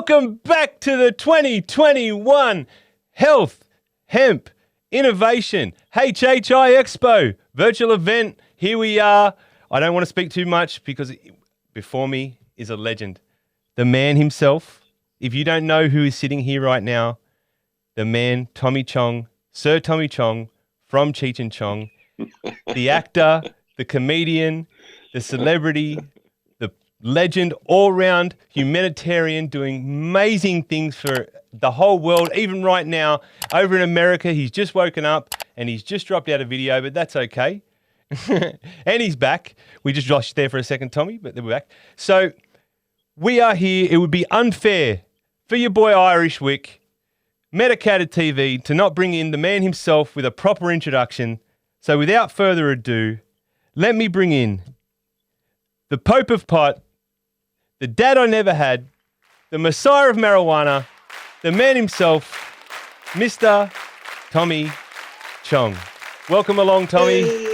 Welcome back to the 2021 Health, Hemp, Innovation HHI EXPO virtual event. Here we are. I don't want to speak too much because before me is a legend. The man himself. If you don't know who is sitting here right now, the man, Tommy Chong, Sir Tommy Chong from Cheech Chong, the actor, the comedian, the celebrity, the legend, all-round humanitarian, doing amazing things for the whole world. Even right now, over in America, he's just woken up and he's just dropped out a video, but that's okay. And he's back. We just lost you there for a second, Tommy, but then we're back. So we are here. It would be unfair for your boy Irish Wick, Medicated TV, to not bring in the man himself with a proper introduction. So without further ado, let me bring in the Pope of Pot, the dad I never had, the Messiah of marijuana, the man himself, Mr. Tommy Chong. Welcome along, Tommy. Hey,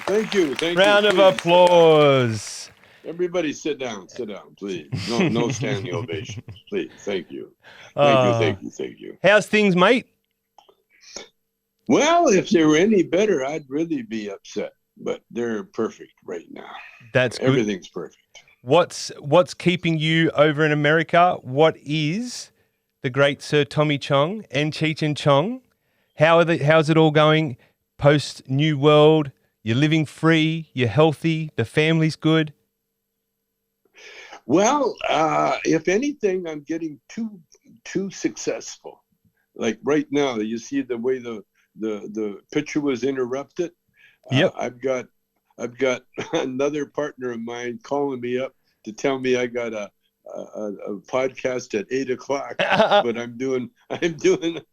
thank you. Round of applause. Everybody sit down, please. No standing ovations, please. Thank you. Thank you. How's things, mate? Well, if they were any better, I'd really be upset. But they're perfect right now. That's good. Everything's perfect. What's keeping you over in America? What is the great Sir Tommy Chong and Cheech Chong? How's it all going post New World? You're living free, you're healthy, the family's good. Well, if anything, I'm getting too successful. Like right now, you see the way the picture was interrupted. Yep. I've got another partner of mine calling me up to tell me I got a podcast at 8:00, but I'm doing a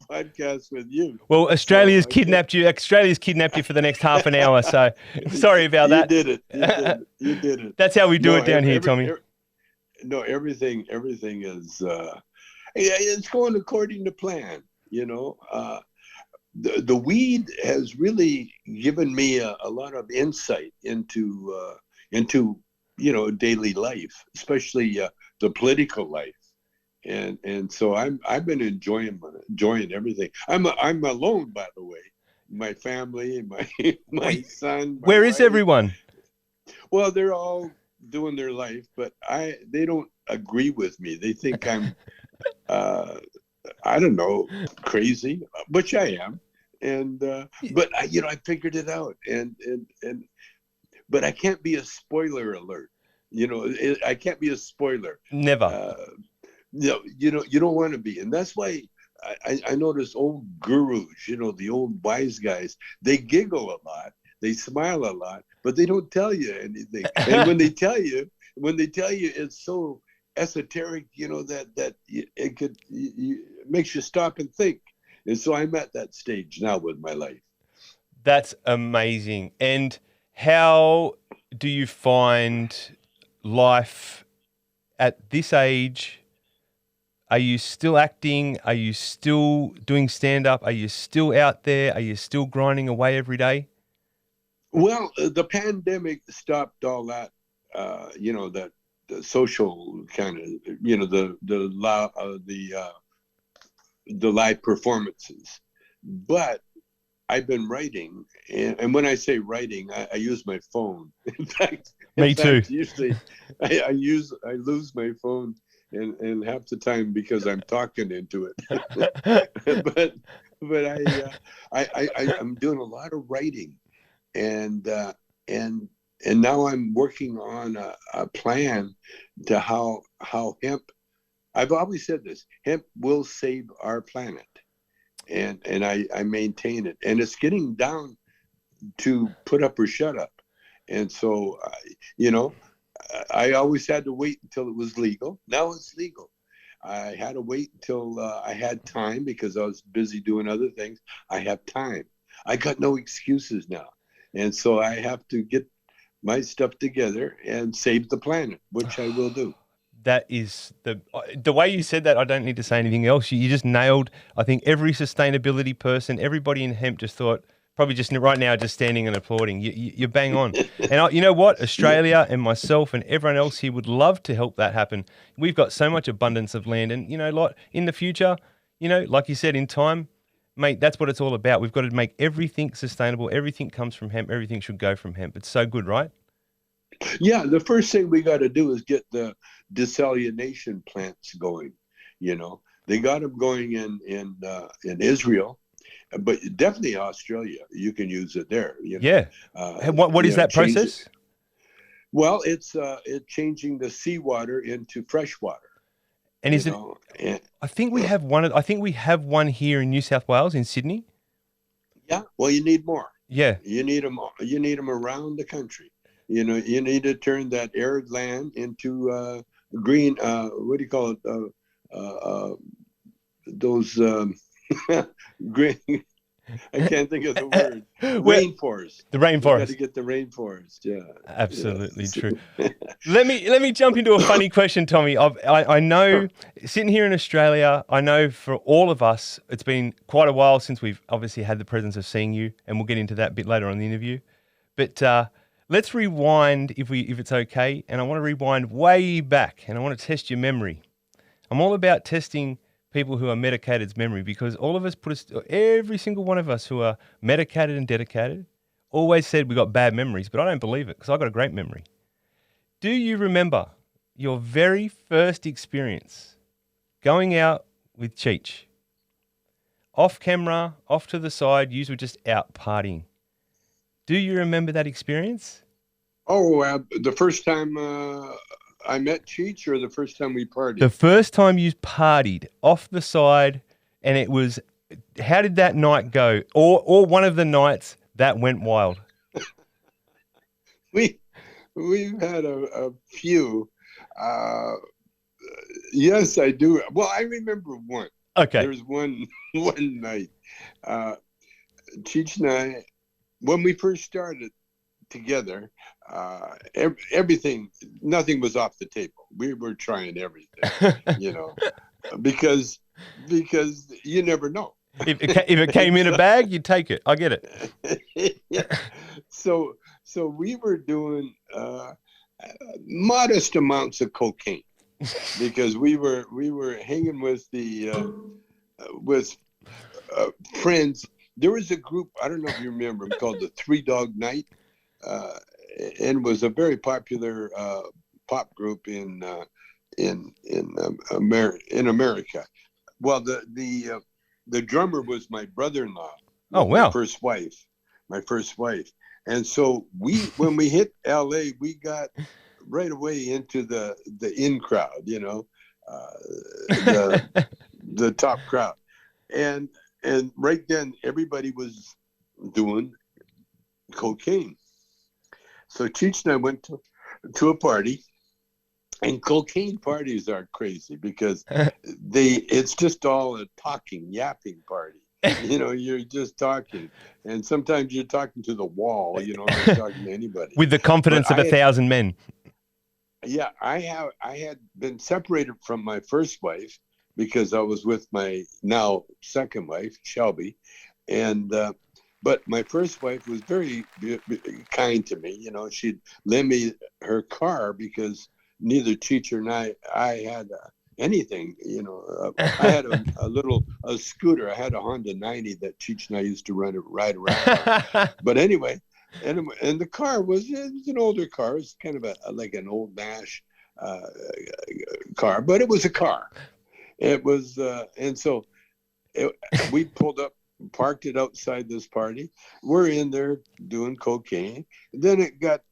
podcast with you. Well, Australia's kidnapped you. Australia's kidnapped you for the next half an hour. So sorry about that. You did it. That's how we do it down here, Tommy. Everything is it's going according to plan. You know, the weed has really given me a lot of insight into daily life, especially the political life, and so I've been enjoying everything. I'm alone, by the way. My family, my son. Where is everyone? Well, they're all doing their life, but they don't agree with me. They think I'm I don't know, crazy, which I am. And but I figured it out, and but I can't be a spoiler alert. I can't be a spoiler. Never. You don't want to be, and that's why I notice old gurus, the old wise guys, they giggle a lot, they smile a lot, but they don't tell you anything. And when they tell you, it's so esoteric, that it makes you stop and think. And so I'm at that stage now with my life. That's amazing. And how do you find life at this age? Are you still acting? Are you still doing stand-up? Are you still out there? Are you still grinding away every day? Well, the pandemic stopped all that, the social kind of, the live performances. But I've been writing, and when I say writing, I use my phone. In fact, usually I lose my phone and half the time because I'm talking into it. but I'm doing a lot of writing, and now I'm working on a plan to how hemp. I've always said this: hemp will save our planet, and I maintain it. And it's getting down to put up or shut up. And so, I always had to wait until it was legal. Now it's legal. I had to wait until I had time because I was busy doing other things. I have time. I got no excuses now, and so I have to get my stuff together and save the planet, which I will do. That is the way you said that. I don't need to say anything else. You just nailed, I think, every sustainability person, everybody in hemp just thought, Probably just right now, just standing and applauding. You're bang on. And you know what? Australia and myself and everyone else here would love to help that happen. We've got so much abundance of land, and in the future, like you said, in time, mate, that's what it's all about. We've got to make everything sustainable. Everything comes from hemp. Everything should go from hemp. It's so good, right? Yeah, the first thing we got to do is get the desalination plants going. They got them going in Israel, but definitely Australia. You can use it there. Yeah. What is that process? Well, it's changing the seawater into fresh water. And is it? I think we have one. I think we have one here in New South Wales, in Sydney. Yeah. Well, you need more. Yeah. You need them. You need them around the country. You need to turn that arid land into green. What do you call it? Those green. I can't think of the word. Rainforest. The rainforest. Got to get the rainforest. Yeah. Absolutely true. Let me jump into a funny question, Tommy. I know, sitting here in Australia, I know for all of us, it's been quite a while since we've obviously had the presence of seeing you, and we'll get into that a bit later on in the interview. But let's rewind, if it's okay, and I want to rewind way back, and I want to test your memory. I'm all about testing people who are medicated's memory, because all of us every single one of us who are medicated and dedicated always said we got bad memories, but I don't believe it, because I got a great memory. Do you remember your very first experience going out with Cheech? Off camera, off to the side, you were just out partying. Do you remember that experience? Oh, the first time I met Cheech, or the first time we partied? The first time you partied off the side, and it was, how did that night go? Or one of the nights that went wild? We've had a few. Yes, I do. Well, I remember one. Okay. There was one night. Cheech and I, when we first started together, everything, nothing was off the table. We were trying everything, because you never know. If it came in a bag, you'd take it. I get it. Yeah. So we were doing modest amounts of cocaine, because we were hanging with friends. There was a group, I don't know if you remember, called the Three Dog Night, and was a very popular pop group in America. Well, the drummer was my brother-in-law. Oh, wow. My first wife. And so when we hit LA, we got right away into the in crowd, the top crowd. And right then everybody was doing cocaine. So Cheech and I went to a party, and cocaine parties are crazy because it's just all a yapping party. You're just talking, and sometimes you're talking to the wall, not talking to anybody. With the confidence of 1,000 men. Yeah, I had been separated from my first wife because I was with my now second wife, Shelby, and but my first wife was very kind to me. She'd lend me her car because neither Cheech and I had anything. I had a scooter. I had a Honda 90 that Cheech and I used to ride around on. But anyway, and the car was an older car. It's kind of like an old Nash car, but it was a car. It was, and so we pulled up, parked it outside this party. We're in there doing cocaine. Then it got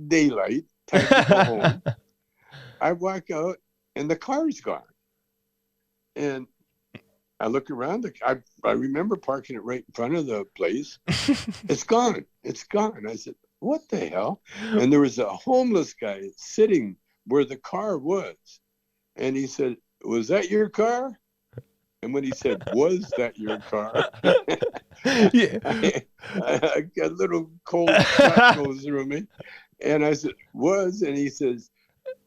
daylight, time to go home. I walk out, and the car's gone. And I look around. I remember parking it right in front of the place. It's gone. It's gone. I said, what the hell? And there was a homeless guy sitting where the car was. And he said, was that your car? And when he said, was that your car? Yeah. I got a little cold sweat goes through me. And I said, was? And he says,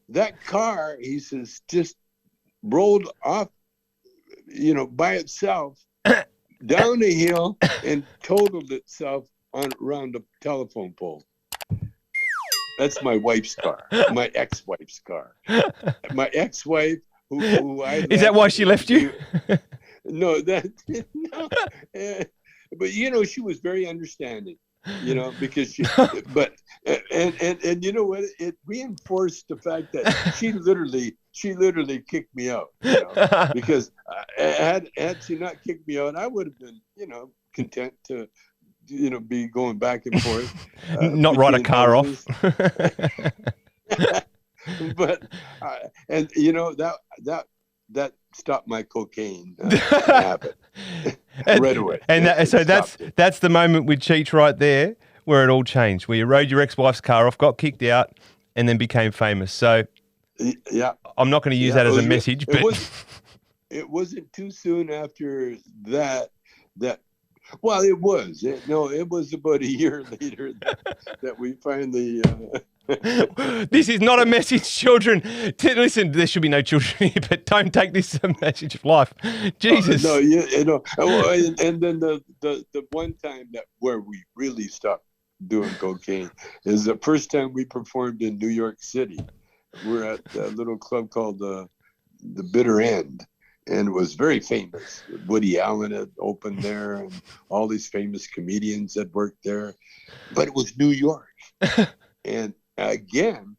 that car, he says, just rolled off, by itself down a hill and totaled itself around a telephone pole. That's my wife's car, my ex-wife's car. My ex-wife, who I Is that why she left you? No, no. But she was very understanding. Because and you know what? It reinforced the fact that she literally kicked me out. Because had she not kicked me out, I would have been, content to, be going back and forth. Not write a car off. But and that stopped my cocaine habit right away. And that's the moment with Cheech right there where it all changed, where you rode your ex-wife's car off, got kicked out, and then became famous. So yeah, I'm not going to use that as a message, but it wasn't too soon after that. Well, it was. It was about a year later that we finally. This is not a message, children. Listen, there should be no children here, but don't take this as a message of life. Jesus. No, and then the one time where we really stopped doing cocaine is the first time we performed in New York City. We're at a little club called the Bitter End. And it was very famous. Woody Allen had opened there, and all these famous comedians had worked there. But it was New York. And again,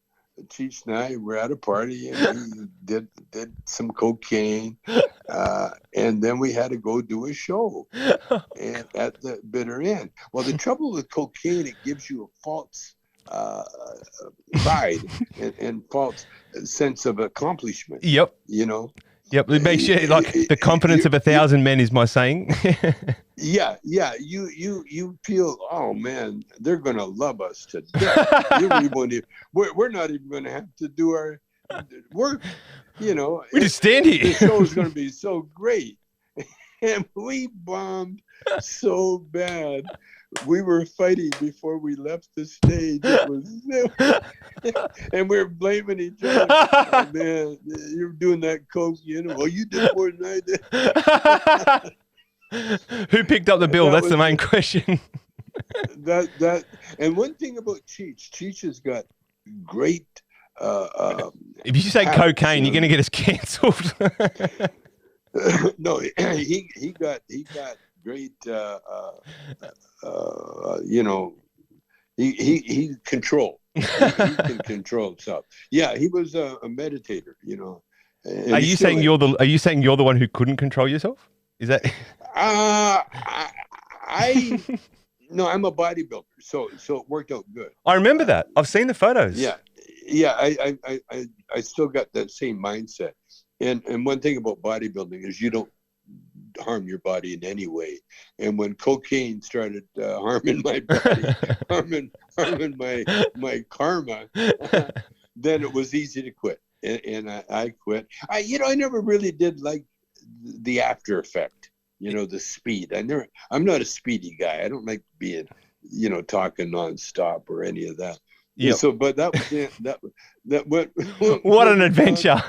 Cheech and I were at a party, and we did some cocaine. And then we had to go do a show and at the Bitter End. Well, the trouble with cocaine, it gives you a false pride and false sense of accomplishment. Yep. Yep, it makes you like the confidence of 1,000 men is my saying. Yeah. You feel, oh man, they're gonna love us to death. We're not even gonna have to do our work. We just stand here. The show's gonna be so great, and we bombed so bad. We were fighting before we left the stage. And we were blaming each other. Oh, man, you're doing that coke, Well, you did more than I did. Who picked up the bill? That's the main question. And one thing about Cheech has got great. If you say habits, cocaine, you're going to get us cancelled. No, he got great. He control. He can control himself. Yeah, he was a meditator. Are you saying you're the one who couldn't control yourself? Is that? No, I'm a bodybuilder, so it worked out good. I remember that. I've seen the photos. Yeah. I still got that same mindset. And one thing about bodybuilding is you don't harm your body in any way. And when cocaine started harming my body, harming my karma, then it was easy to quit. And I quit. I never really did like the after effect, the speed. I'm not a speedy guy. I don't like being, talking nonstop or any of that. Yeah. So, but that was it. That went. What an adventure!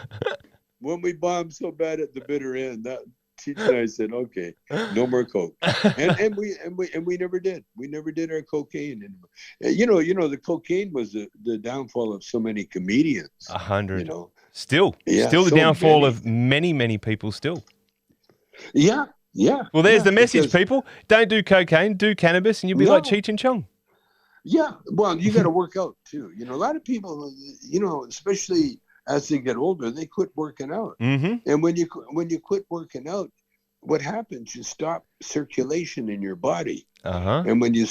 When we bombed so bad at the Bitter End, that Cheech and I said, "Okay, no more coke," and we never did. We never did our cocaine anymore. The cocaine was the downfall of so many comedians. 100. Still the downfall of many people. Still. Yeah. Well, there's the message, people. Don't do cocaine. Do cannabis, and you'll be like Cheech and Chong. Yeah. Well, you got to work out too. A lot of people, especially as they get older, they quit working out. Mm-hmm. And when you quit working out, what happens? You stop circulation in your body. Uh-huh. And when you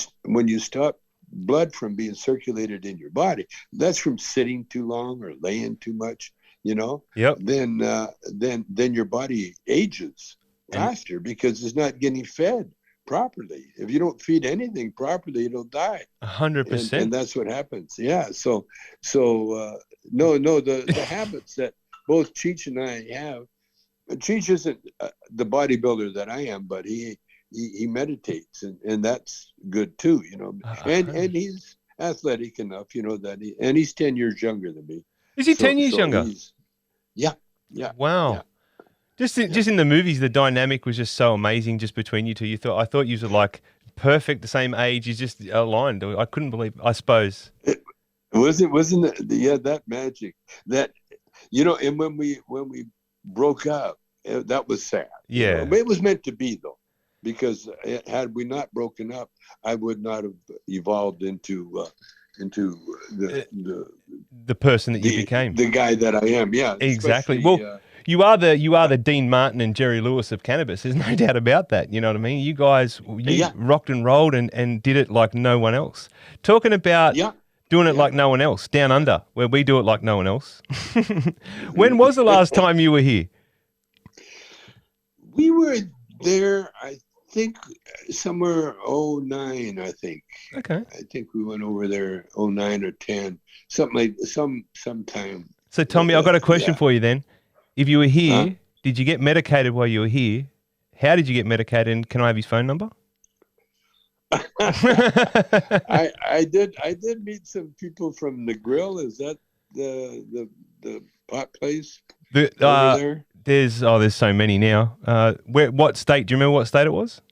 stop blood from being circulated in your body, that's from sitting too long or laying too much. Yep. Then your body ages faster because it's not getting fed properly. If you don't feed anything properly, it'll die. 100%. And that's what happens. Yeah. So the habits that both Cheech and I have. Cheech isn't the bodybuilder that I am, but he meditates, and that's good too. And he's athletic enough, and he's 10 years younger than me. Is he 10 years younger? Yeah. Wow. Yeah. Just in the movies, the dynamic was just so amazing just between you two. I thought you were like perfect, the same age. You just aligned. I couldn't believe. I suppose. Wasn't it? Yeah, that magic. That and when we broke up, that was sad. Yeah, it was meant to be though, because had we not broken up, I would not have evolved into the person that you became, the guy that I am. Yeah, exactly. Well, you are the Dean Martin and Jerry Lewis of cannabis. There's no doubt about that. You know what I mean? You guys, rocked and rolled and did it like no one else. Talking about doing it like no one else, Down Under, where we do it like no one else. When was the last time you were here? We were there, I think, somewhere 09, I think. Okay. I think we went over there 09 or 10, something like sometime. So, Tommy, I've got a question for you then. If you were here, did you get medicated while you were here? How did you get medicated? And can I have his phone number? I did meet some people from the Grill. Is that the pot place over there? There's so many now. What state? Do you remember what state it was?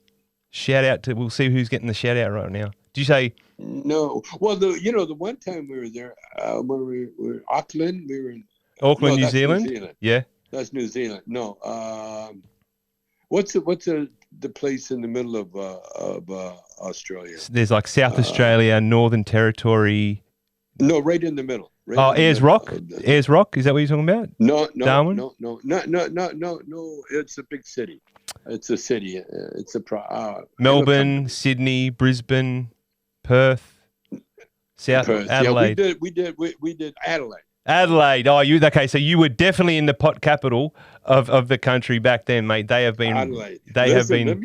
Shout out to. We'll see who's getting the shout out right now. Did you say? No. Well, the one time we were there when we were Auckland, we were in Auckland, New Zealand. Yeah, that's New Zealand. No. What's the place in the middle of Australia? There's like South Australia, Northern Territory. No, right in the middle. Ayers Rock? Ayers Rock? Is that what you're talking about? No, Darwin? No. It's a big city. It's a city. It's a Melbourne, Sydney, Brisbane, Perth, Adelaide. Yeah, we did Adelaide. Adelaide. Oh, okay. So you were definitely in the pot capital of the country back then, mate. They have been. Adelaide. Have been. Let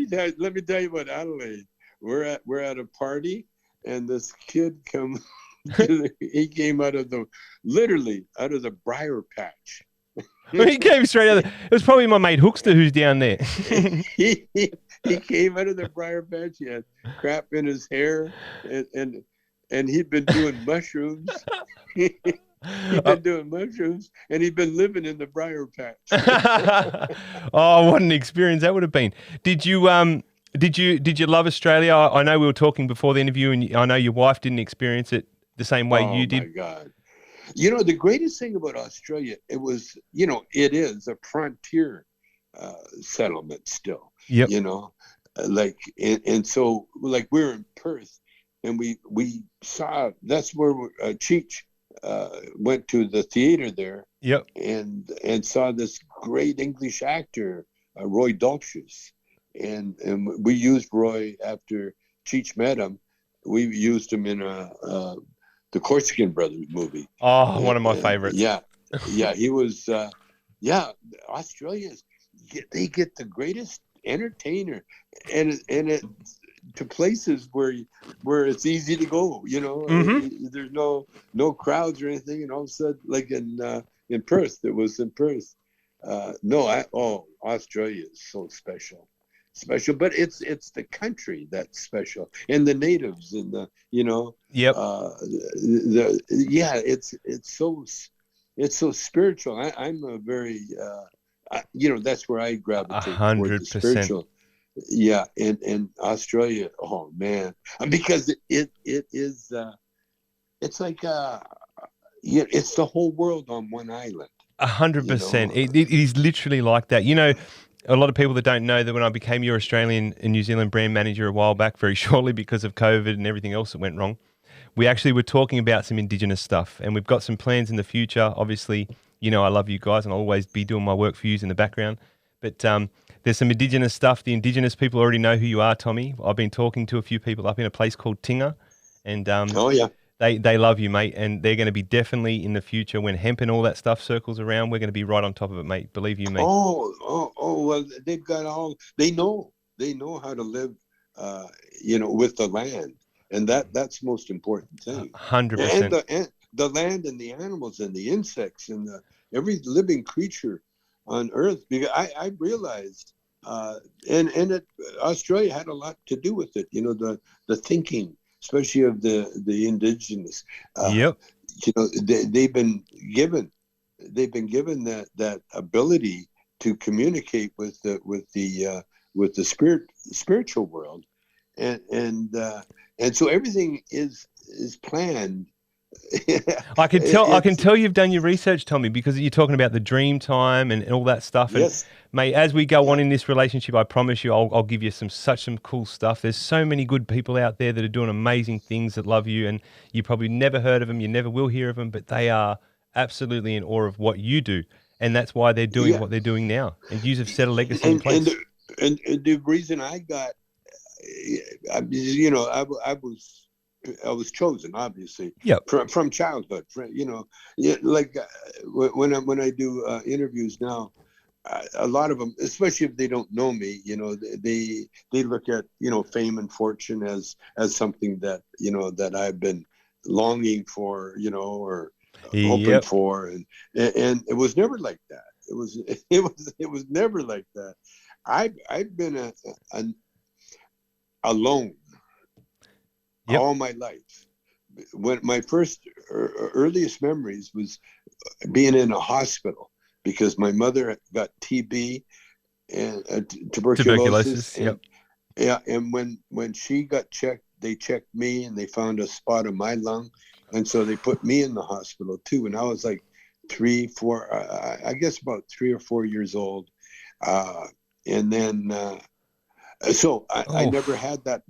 me tell you about Adelaide. We're at a party, and this kid he came literally out of the briar patch. He came straight out. It was probably my mate Hookster who's down there. he came out of the briar patch. He had crap in his hair, and he'd been doing mushrooms. He'd been doing mushrooms, and he'd been living in the briar patch. Oh, what an experience that would have been! Did you love Australia? I know we were talking before the interview, and I know your wife didn't experience it the same way you did. Oh my God! The greatest thing about Australia, it was, it is a frontier settlement still. Yep. And so like we're in Perth, and we saw that's where Cheech went to the theater there. Yep. And saw this great English actor, Roy Dolcius, and we used Roy after Cheech met him. We used him in the Corsican Brothers movie. Oh, one of my favorites. Yeah, he was. Australians, they get the greatest entertainer, and it to places where it's easy to go. Mm-hmm. There's no crowds or anything, and all of a sudden, like in Perth, it was in Perth. Australia is so special, but it's the country that's special, and the natives, and Yep. It's so spiritual. I'm a very that's where I gravitate. 100%. Spiritual. Yeah, and Australia, oh man, because it is it's like it's the whole world on one island. 100%. It is literally like that. A lot of people that don't know that when I became your Australian and New Zealand brand manager a while back, very shortly because of COVID and everything else that went wrong, we actually were talking about some Indigenous stuff, and we've got some plans in the future. Obviously, I love you guys and I'll always be doing my work for you in the background. But there's some Indigenous stuff. The Indigenous people already know who you are, Tommy. I've been talking to a few people up in a place called Tinga, and they love you, mate, and they're going to be definitely in the future when hemp and all that stuff circles around. We're going to be right on top of it, mate. Believe you me. Well, they've got they know how to live, with the land, and that's the most important thing. 100%. And the land and the animals and the insects and every living creature on Earth. Because I realized, Australia had a lot to do with it. The thinking, especially of the indigenous. Yep. They've been given that ability to communicate with the spiritual world, and so everything is planned. I can tell you've done your research, Tommy, because you're talking about the dream time and all that stuff. Yes. And mate, as we go on in this relationship, I promise you, I'll give you some cool stuff. There's so many good people out there that are doing amazing things that love you, and you probably never heard of them, you never will hear of them, but they are absolutely in awe of what you do, and that's why they're doing what they're doing now. And you have set a legacy in place. And the reason I got, I was chosen, obviously, from childhood. Like when I do interviews now, a lot of them, especially if they don't know me, they look at fame and fortune as something that that I've been longing for, or hoping for, and it was never like that. It was never like that. I've been alone all my life. When my first earliest memories was being in a hospital because my mother got TB and tuberculosis. And when she got checked, they checked me and they found a spot on my lung, and so they put me in the hospital too. And I was like 3, 4, I guess about 3 or 4 years old, and then so I never had that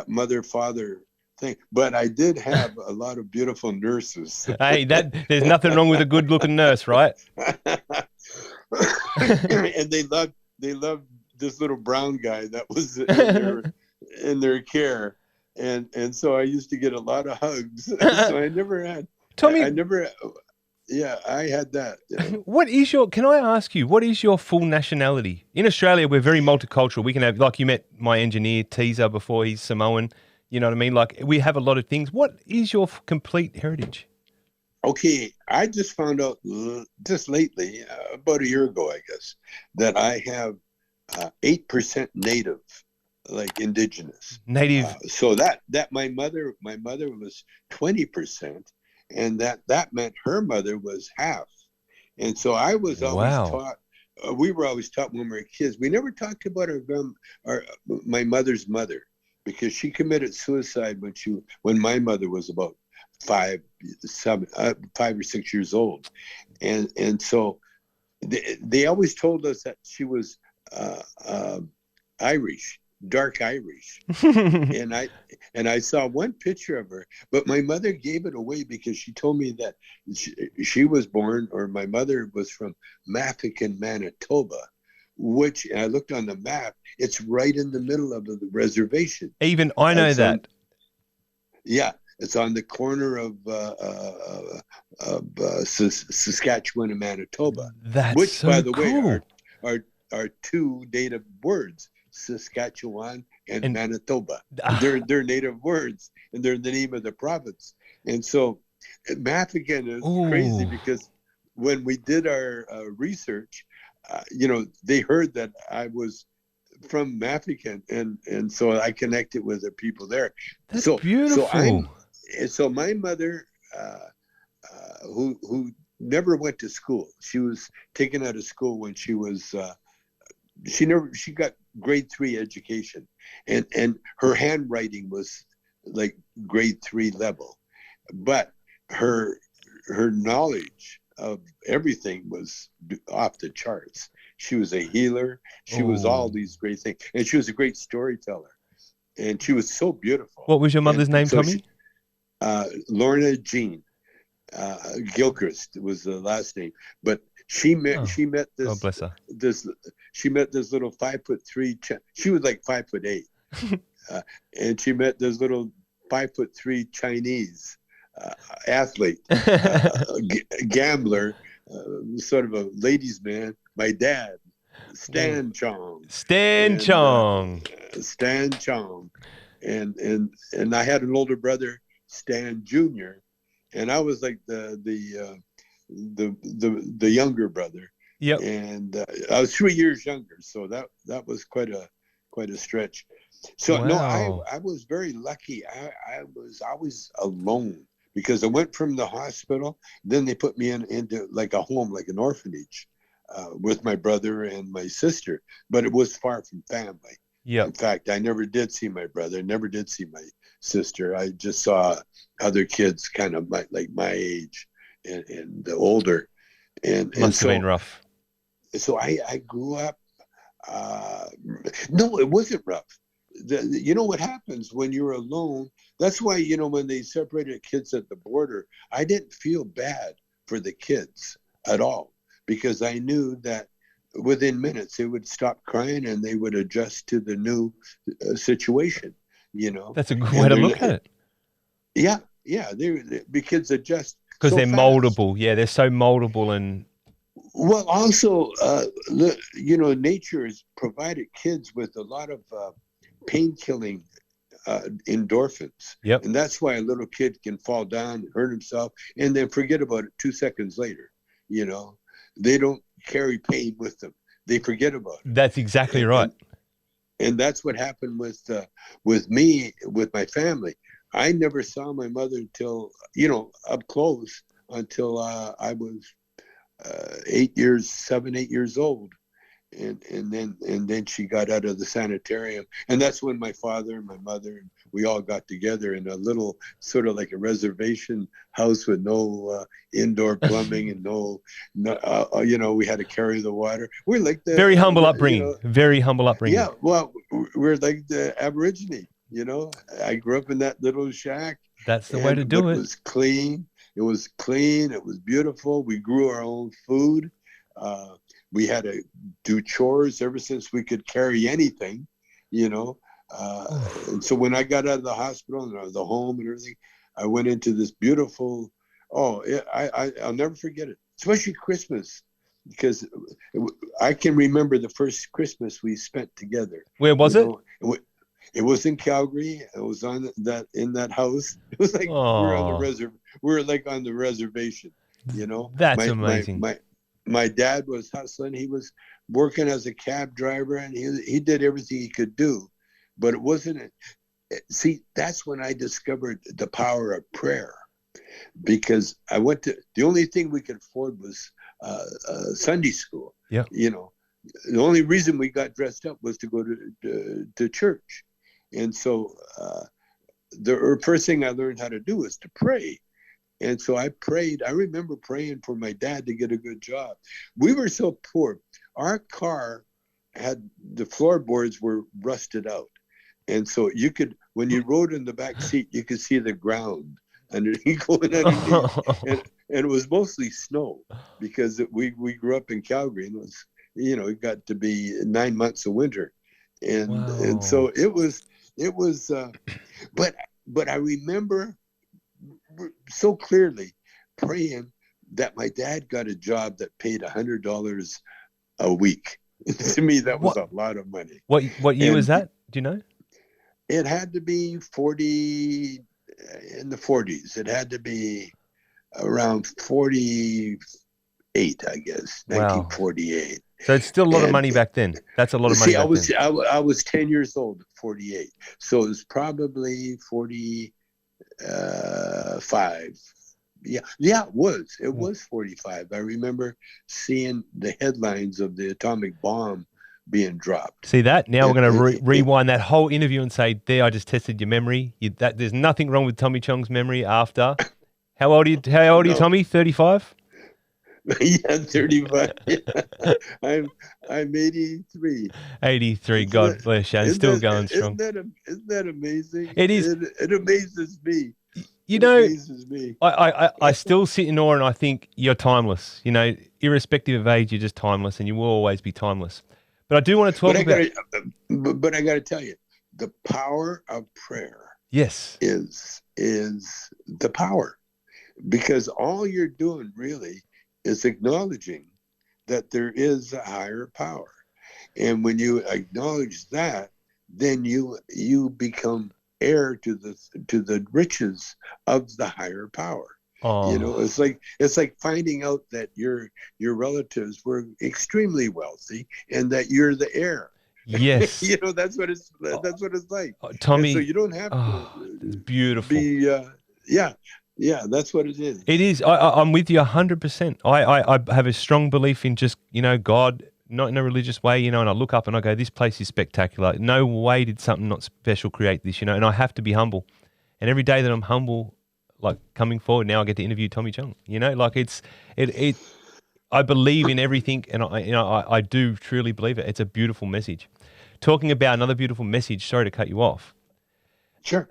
mother-father thing, but I did have a lot of beautiful nurses. Hey, there's nothing wrong with a good-looking nurse, right? And they loved this little brown guy that was in their care, and so I used to get a lot of hugs. So I never had Tommy. I had that. Can I ask you, what is your full nationality? In Australia, we're very multicultural. We can have, like, you met my engineer, Teaser, before. He's Samoan. You know what I mean? Like, we have a lot of things. What is your complete heritage? Okay, I just found out just lately, about a year ago, I guess, that I have 8% native, like indigenous. Native. So that my mother was 20%. And that meant her mother was half. And so I was always taught, we were always taught when we were kids, we never talked about my mother's mother, because she committed suicide when my mother was about 5 or 6 years old. And so they always told us that she was Irish, dark Irish. and I saw one picture of her, but my mother gave it away because she told me that she was born, or my mother was from Maffican, Manitoba, which, and I looked on the map, it's right in the middle of the reservation. Even I know that. It's on the corner of Saskatchewan and Manitoba. That's which, so by the cool. way, are two native words. Saskatchewan and Manitoba. They're native words, and they're the name of the province. And so Maffican is crazy, because when we did our research, they heard that I was from Maffican, and so I connected with the people there. That's beautiful. So my mother, who never went to school, she was taken out of school when she was she got grade 3 education, and her handwriting was like grade 3 level, but her knowledge of everything was off the charts. She was a healer. She was all these great things, and she was a great storyteller, and she was so beautiful. What was your mother's name, Tommy? Lorna Jean Gilchrist was the last name, but she met this. Oh, bless her. She met this little 5'3". She was like 5'8", and she met this little 5'3" Chinese athlete, gambler, sort of a ladies' man. My dad, Stan Chong. Stan Chong. And I had an older brother, Stan Jr., and I was like the younger brother. Yep. And I was 3 years younger, so that was quite a stretch. So no, I was very lucky. I was always alone, because I went from the hospital, then they put me into like a home, like an orphanage, with my brother and my sister, but it was far from family. Yeah. In fact, I never did see my brother, never did see my sister. I just saw other kids kind of like my age and older. Must have been rough. So I grew up. No, it wasn't rough. You know what happens when you're alone? That's why, you know, when they separated kids at the border, I didn't feel bad for the kids at all, because I knew that within minutes they would stop crying and they would adjust to the new situation, you know. That's a good way to look at it. Yeah, yeah. The kids adjust because so they're fast. moldable. Yeah, they're so moldable. And well, also, you know, nature has provided kids with a lot of pain-killing endorphins. Yep. And that's why a little kid can fall down and hurt himself and then forget about it 2 seconds later. You know, they don't carry pain with them. They forget about it. That's exactly right. And that's what happened with me, with my family. I never saw my mother until, you know, up close until I was 8 years old. And then she got out of the sanitarium, and that's when my father and my mother and we all got together in a little sort of like a reservation house with no indoor plumbing and no you know, we had to carry the water. We're like the very humble upbringing. You know, very humble upbringing. Yeah, well, we're like the Aborigine. You know, I grew up in that little shack. That's the way to do it. It was clean. It was clean. It was beautiful. We grew our own food. We had to do chores ever since we could carry anything, you know. And so when I got out of the hospital and the home and everything, I went into this beautiful, I'll never forget it, especially Christmas, because I can remember the first Christmas we spent together. Where was it? It was in Calgary. It was in that house. It was like we were on the we were like on the reservation, you know. That's amazing. My dad was hustling. He was working as a cab driver, and he did everything he could do. But it wasn't. See, that's when I discovered the power of prayer, because I went to, the only thing we could afford was Sunday school. Yeah. You know, the only reason we got dressed up was to go to church. And so the first thing I learned how to do was to pray. And so I prayed. I remember praying for my dad to get a good job. We were so poor. Our car had, the floorboards were rusted out. And so you could, when you rode in the back seat, you could see the ground underneath, going underneath. And it was mostly snow, because we grew up in Calgary, and it was, you know, it got to be 9 months of winter. And so it was, but I remember so clearly praying that my dad got a job that paid $100 a week. To me, that was a lot of money. What year was that? Do you know? It had to be 40, in the 40s. It had to be around 48, I guess, 1948. So it's still a lot of money back then. That's a lot of money back then. I was 10 years old at 48. So it was probably 45. Yeah, it was 45. I remember seeing the headlines of the atomic bomb being dropped. See that? Now we're going to rewind that whole interview and say, there, I just tested your memory. There's nothing wrong with Tommy Chong's memory after. How old are you, Tommy? 35? Yeah, 35. I'm 83. 83. God bless you. Still going strong. Isn't that amazing? It is. It amazes me. You know, I still sit in awe, and I think you're timeless. You know, irrespective of age, you're just timeless, and you will always be timeless. But I do want to talk about. But I got to tell you, the power of prayer. Yes. Is the power, because all you're doing really is acknowledging that there is a higher power, and when you acknowledge that, then you become heir to the riches of the higher power. You know, it's like finding out that your relatives were extremely wealthy and that you're the heir. Yes. You know, that's what it's like. Tommy, and so you don't have to it's beautiful. be Yeah, that's what it is. It is. I'm with you 100%. I have a strong belief in just, God, not in a religious way, and I look up and I go, this place is spectacular. No way did something not special create this, and I have to be humble. And every day that I'm humble, like coming forward, now I get to interview Tommy Chong, like I believe in everything, and I do truly believe it. It's a beautiful message. Talking about another beautiful message, sorry to cut you off. Sure.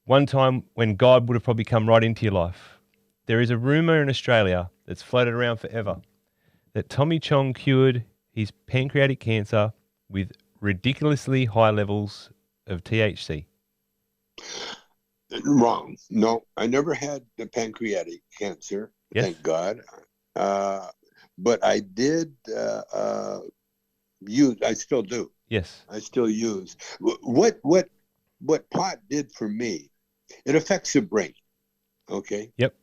One time when God would have probably come right into your life, there is a rumor in Australia that's floated around forever that Tommy Chong cured his pancreatic cancer with ridiculously high levels of THC. Wrong. No, I never had the pancreatic cancer, thank God. But I did use, I still do. Yes. I still use. What pot did for me, it affects the brain. Okay. Yep.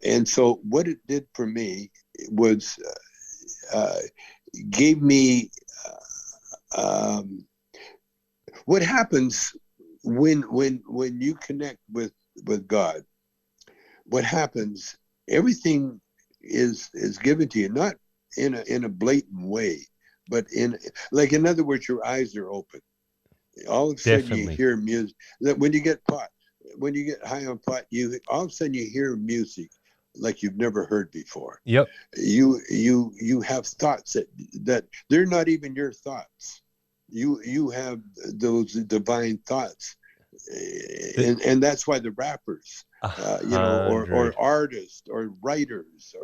And so what it did for me was gave me what happens when you connect with God. What happens? Everything is given to you, not in a blatant way, but in other words, your eyes are open. All of a sudden you hear music. That when you get high on pot, you all of a sudden you hear music like you've never heard before. Yep. You have thoughts that they're not even your thoughts. You have those divine thoughts, and that's why the rappers, or artists or writers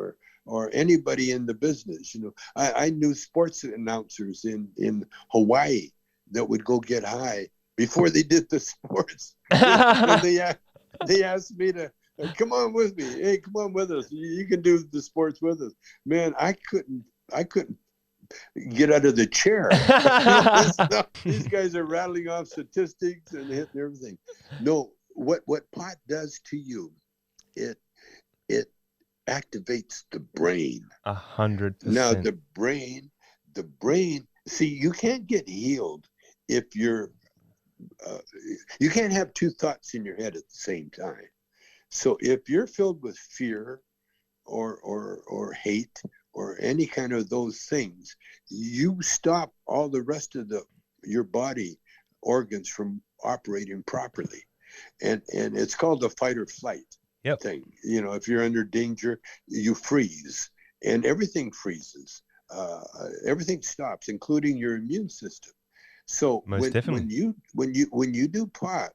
or anybody in the business, I knew sports announcers in Hawaii that would go get high before they did the sports. And they asked me to come on with me. Hey, come on with us. You can do the sports with us. Man, I couldn't get out of the chair. These guys are rattling off statistics and hitting everything. No, what pot does to you, it activates the brain. 100%. Now the brain. See, you can't get healed if you can't have two thoughts in your head at the same time. So if you're filled with fear or hate or any kind of those things, you stop all the rest of your body organs from operating properly. And it's called the fight or flight thing. If you're under danger, you freeze, and everything freezes. Everything stops, including your immune system. So when you do pot,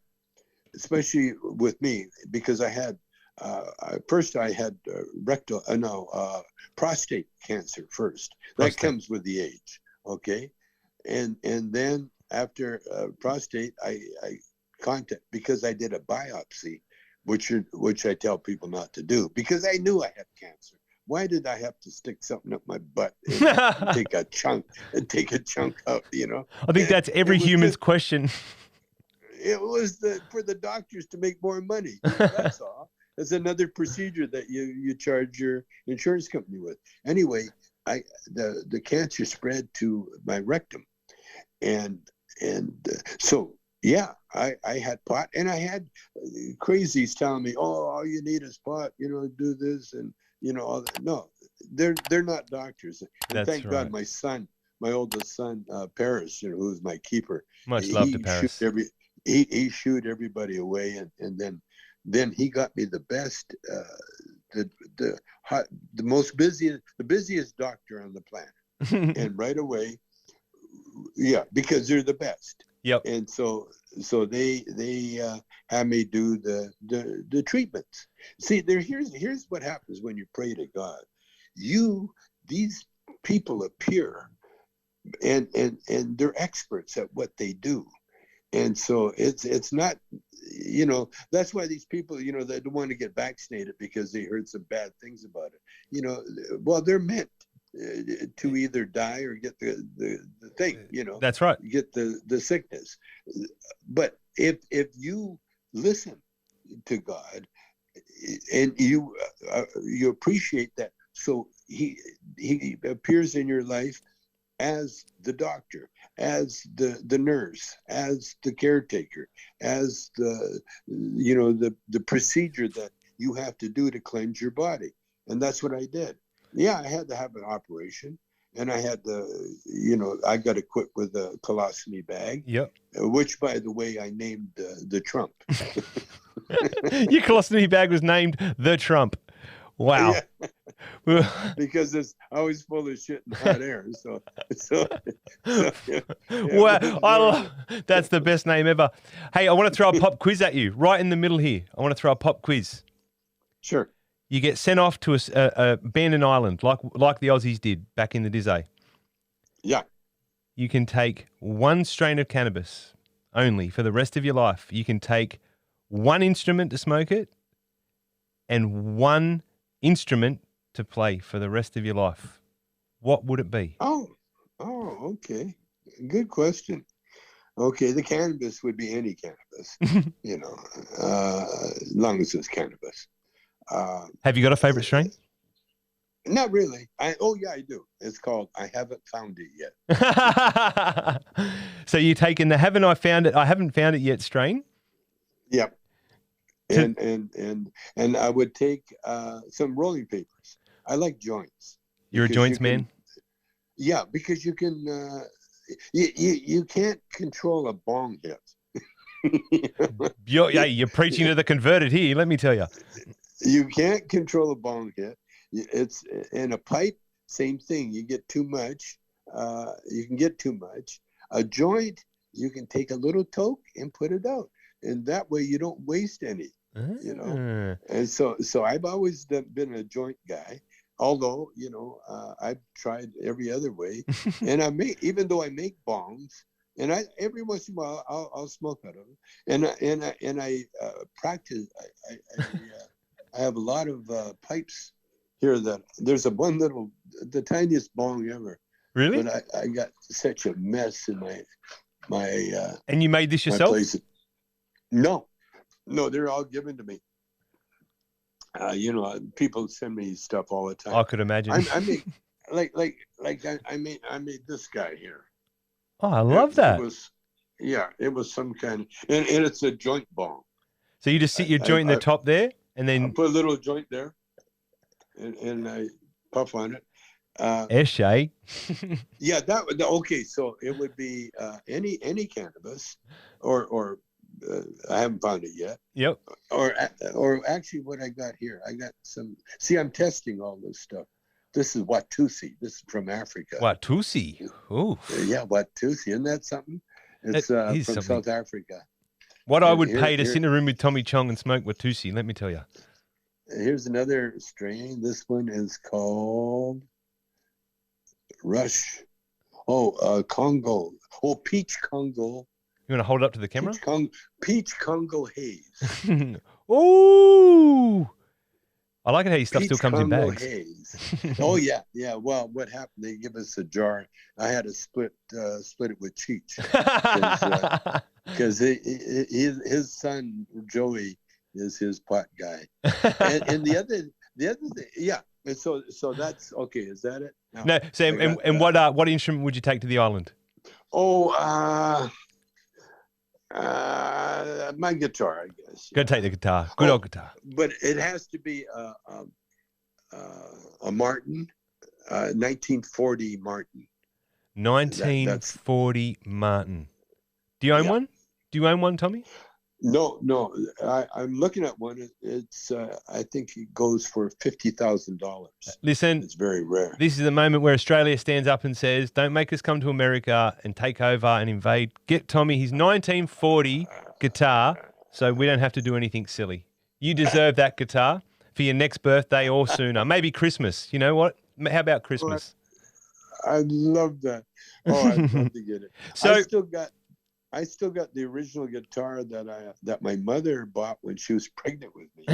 especially with me, because I had first I had prostate cancer first. That comes with the age, okay, and then after prostate, I contact, because I did a biopsy, which I tell people not to do, because I knew I had cancer. Why did I have to stick something up my butt and take a chunk out? I think that's every human's question. It was for the doctors to make more money. That's all. It's another procedure that you charge your insurance company with. Anyway, the cancer spread to my rectum, and so yeah, I had pot, and I had crazies telling me, oh, all you need is pot, do this and all that. No, they're not doctors. And thank God, my oldest son, Paris, who's my keeper. Much love to Paris. He shooed everybody away, and then he got me the best, the busiest doctor on the planet. And right away, yeah, because they're the best. Yep. And so they have me do the treatments. See, here's what happens when you pray to God. These people appear, and they're experts at what they do. And so it's not, that's why these people, they don't want to get vaccinated because they heard some bad things about it. Well, they're meant to either die or get the thing, That's right. Get the sickness. But if you listen to God and you appreciate that, so he appears in your life as the doctor, as the nurse, as the caretaker, as the procedure that you have to do to cleanse your body. And that's what I did. Yeah, I had to have an operation, and I had to, I got equipped with a colostomy bag. Yep. Which, by the way, I named the Trump. Your colostomy bag was named the Trump. Wow. Yeah. Because it's always full of shit and hot air. Well, that's the best name ever. Hey, I want to throw a pop quiz at you right in the middle here. I want to throw a pop quiz. Sure. You get sent off to a abandoned island like the Aussies did back in the day. Yeah. You can take one strain of cannabis only for the rest of your life. You can take one instrument to smoke it and one instrument to play for the rest of your life. What would it be? Oh, okay. Good question. Okay, the cannabis would be any cannabis, as long as it's cannabis. Have you got a favorite strain? Not really. I do. It's called I Haven't Found It Yet. So you're taking the I haven't found it yet strain? Yep. And I would take some rolling papers. I like joints. You're a joints man? Yeah, because you can you can't control a bong hit. You're preaching to the converted here, let me tell you. You can't control a bong hit. It's in a pipe, same thing. You get too much. You can get too much. A joint, you can take a little toke and put it out, and that way you don't waste any. And so I've always been a joint guy. Although I've tried every other way, and even though I make bongs, and every once in a while I'll smoke out of them, and I practice. I have a lot of pipes here that there's the tiniest bong ever. Really? But I got such a mess in my and you made this yourself? No, they're all given to me. People send me stuff all the time. I could imagine. I made I made this guy here. Oh, I love that. It was some kind of, and it's a joint bong. So you just sit your joint in the top there, and then I put a little joint there, and I puff on it. Eshay. Yeah, okay. So it would be any cannabis, or I haven't found it yet. Yep. Or actually, what I got here, I got some. See, I'm testing all this stuff. This is Watusi. This is from Africa. Watusi. Oh. Yeah, Watusi. Isn't that something? It's from South Africa. What I would pay to sit in a room with Tommy Chong and smoke Watusi, let me tell you. Here's another strain. This one is called Rush. Congo. Peach Congo. You want to hold it up to the camera? Peach Congo Haze. Ooh. I like it how your stuff still comes in bags. Haze. Oh, yeah. Yeah. Well, what happened? They give us a jar. I had to split it with Cheech. Because his son, Joey, is his pot guy. And the other thing, yeah. And so that's okay. Is that it? No. So, and what instrument would you take to the island? My guitar, I guess. Go take the guitar. Good old guitar. But it has to be a Martin, 1940 Martin. 1940 Martin. Do you own one? Do you own one, Tommy? No. I'm looking at one. It's I think it goes for $50,000. Listen, it's very rare. This is the moment where Australia stands up and says, "Don't make us come to America and take over and invade. Get Tommy his 1940 guitar, so we don't have to do anything silly. You deserve that guitar for your next birthday or sooner, maybe Christmas. You know what? How about Christmas?" I love that. Oh, I'd love to get it. So I still got the original guitar that my mother bought when she was pregnant with me.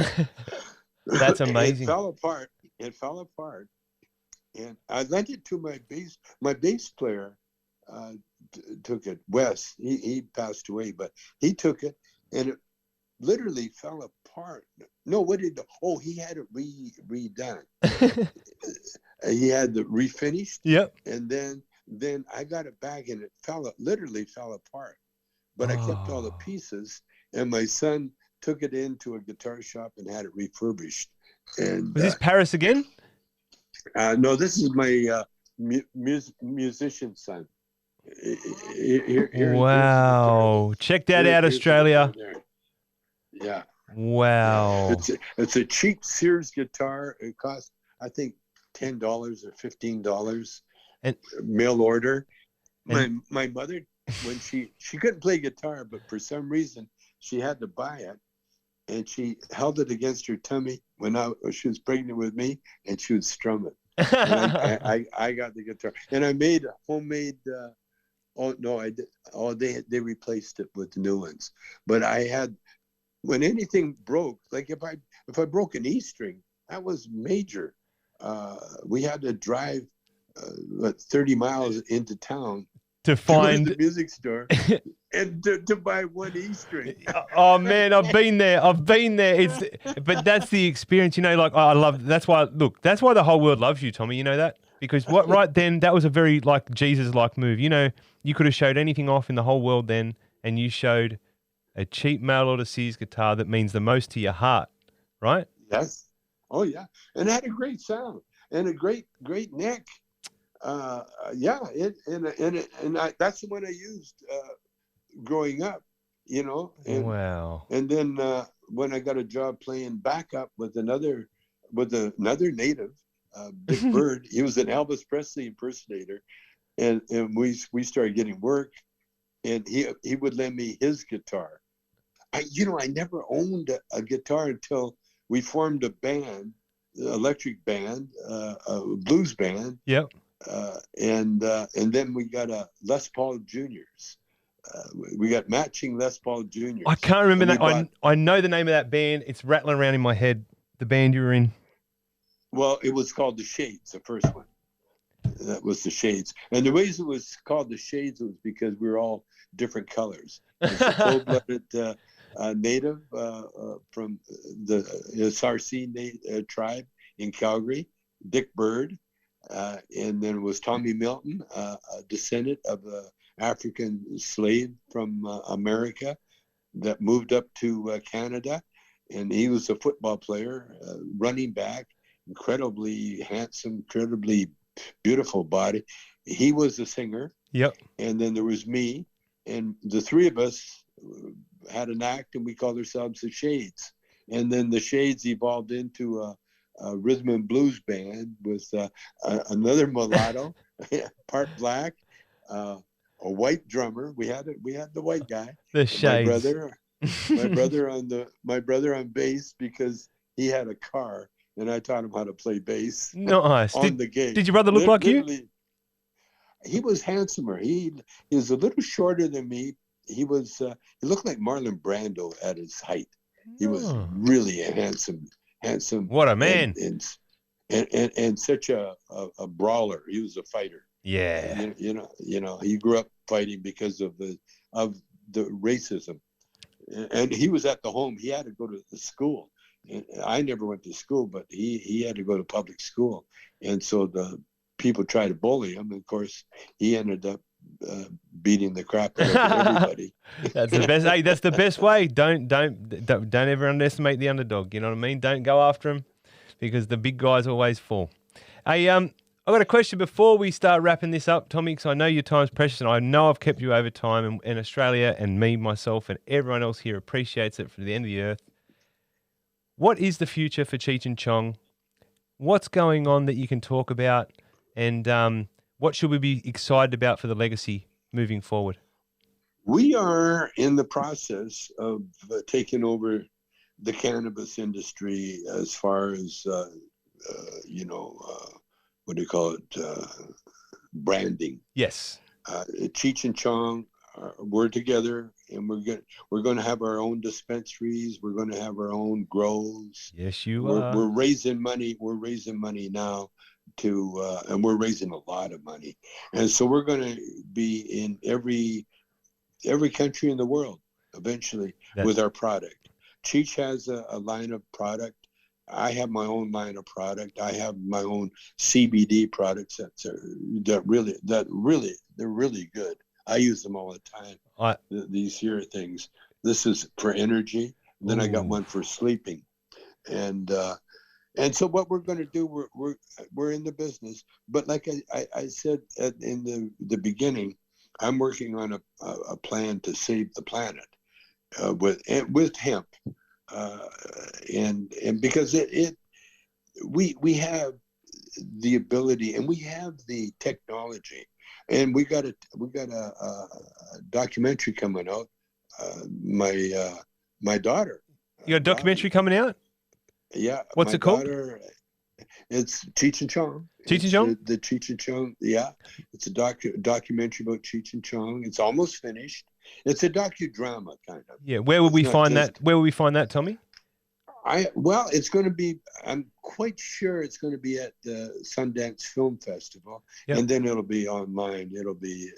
That's amazing. It fell apart, and I lent it to my bass player. Took it. Wes. He passed away, but he took it, and it literally fell apart. No, he had it redone. He had the refinished. Yep. And then I got it back, and it literally fell apart. But I kept all the pieces, and my son took it into a guitar shop and had it refurbished. And was this Paris again? No, this is my musician son. Wow. Check that out, Australia. Yeah. Wow. It's a cheap Sears guitar. It costs, I think, $10 or $15. And mail order. My mother, when she couldn't play guitar, but for some reason she had to buy it, and she held it against her tummy when she was pregnant with me, and she would strum it. And I got the guitar, and I made a homemade. They replaced it with new ones. But I had, when anything broke, like if I broke an E string, that was major. We had to drive 30 miles into town to find the music store and to buy one E string. Oh man, I've been there. But that's the experience, like I love. That's why the whole world loves you, Tommy. You know that? Because right then, that was a very like Jesus-like move. You could have showed anything off in the whole world then, and you showed a cheap mail order Sears guitar that means the most to your heart, right? Yes. Oh yeah, and it had a great sound and a great neck. That's the one I used growing up. Wow. And then when I got a job playing backup with another native. Big Bird, he was an Elvis Presley impersonator, and we started getting work, and he would lend me his guitar. I never owned a guitar until we formed a band, electric band, a blues band. Yep. And then we got a Les Paul Juniors. We got matching Les Paul Juniors. I can't remember that. I know the name of that band. It's rattling around in my head. The band you were in. Well, it was called the Shades, the first one. That was the Shades. And the reason it was called the Shades was because we were all different colors. It's a cold-blooded native from the Sarsi tribe in Calgary, Dick Bird. And then it was Tommy Milton, a descendant of an African slave from America that moved up to Canada. And he was a football player, running back. Incredibly handsome, incredibly beautiful body. He was a singer. Yep. And then there was me, and the three of us had an act, and we called ourselves the Shades. And then the Shades evolved into a rhythm and blues band with another mulatto, part black, a white drummer. We had the white guy. The Shades. My brother on bass, because he had a car. And I taught him how to play bass. Nice. On the gig. Did your brother look like you? He was handsomer. He was a little shorter than me. He looked like Marlon Brando at his height. He was really a handsome. What a man! And such a brawler. He was a fighter. Yeah. He grew up fighting because of the racism, and he was at the home. He had to go to the school. I never went to school, but he had to go to public school. And so the people tried to bully him. And of course, he ended up beating the crap out of everybody. That's the best. Hey, that's the best way. Don't ever underestimate the underdog. You know what I mean? Don't go after him, because the big guys always fall. Hey, I got a question before we start wrapping this up, Tommy, because I know your time's precious, and I know I've kept you over time, and Australia and me, myself, and everyone else here appreciates it from the end of the earth. What is the future for Cheech and Chong? What's going on that you can talk about? And what should we be excited about for the legacy moving forward? We are in the process of taking over the cannabis industry as far as, what do you call it? Branding. Yes. Cheech and Chong, we're together, and we're going to have our own dispensaries. We're going to have our own grows. Yes, you are. We're raising money. We're raising money now and we're raising a lot of money. And so we're going to be in every country in the world eventually with our product. Cheech has a line of product. I have my own line of product. I have my own CBD products they're really good. I use them all the time. These here things. This is for energy. And then I got one for sleeping. And so what we're going to do, we're in the business. But like I said in the beginning, I'm working on a plan to save the planet with hemp, and because we have the ability and we have the technology, and we got a documentary coming out. My daughter. You got a documentary coming out? Yeah. What's it called? It's Cheech Chong. Cheech Chong? The Cheech Chong. Yeah. It's a documentary about Cheech Chong. It's almost finished. It's a docudrama kind of. Yeah. Where will we find that? Where will we find that, Tommy? Well, it's going to be, I'm quite sure it's going to be at the Sundance Film Festival. Yep. And then it'll be online. It'll be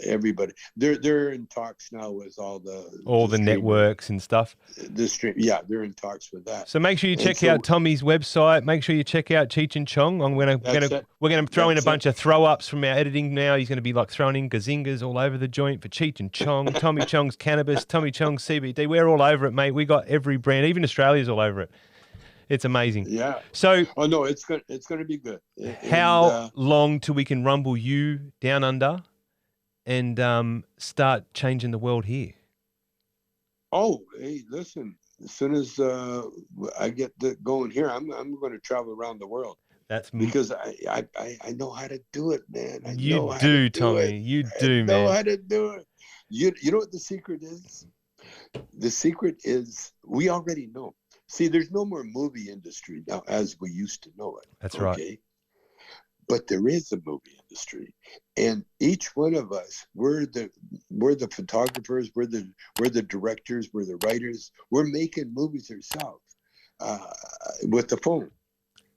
everybody. They're in talks now with all the networks and stuff. The stream, yeah, they're in talks with that. So make sure you check out Tommy's website. Make sure you check out Cheech Chong. We're gonna throw in a bunch of throw ups from our editing now. He's gonna be like throwing in gazingas all over the joint for Cheech Chong. Tommy Chong's Cannabis, Tommy Chong's CBD. We're all over it, mate. We got every brand, even Australia's all over it. It's amazing. Yeah. So no, it's gonna be good. How long till we can rumble you down under and start changing the world here? Oh, hey, listen, as soon as I get going here, I'm going to travel around the world. That's because I know how to do it, man. You do, Tommy. You do, man. I know how to do it. You know what the secret is? The secret is we already know. See, there's no more movie industry now as we used to know it. That's right. But there is a movie industry, and each one of us, we're the photographers, we're the directors, we're the writers. We're making movies ourselves with the phone.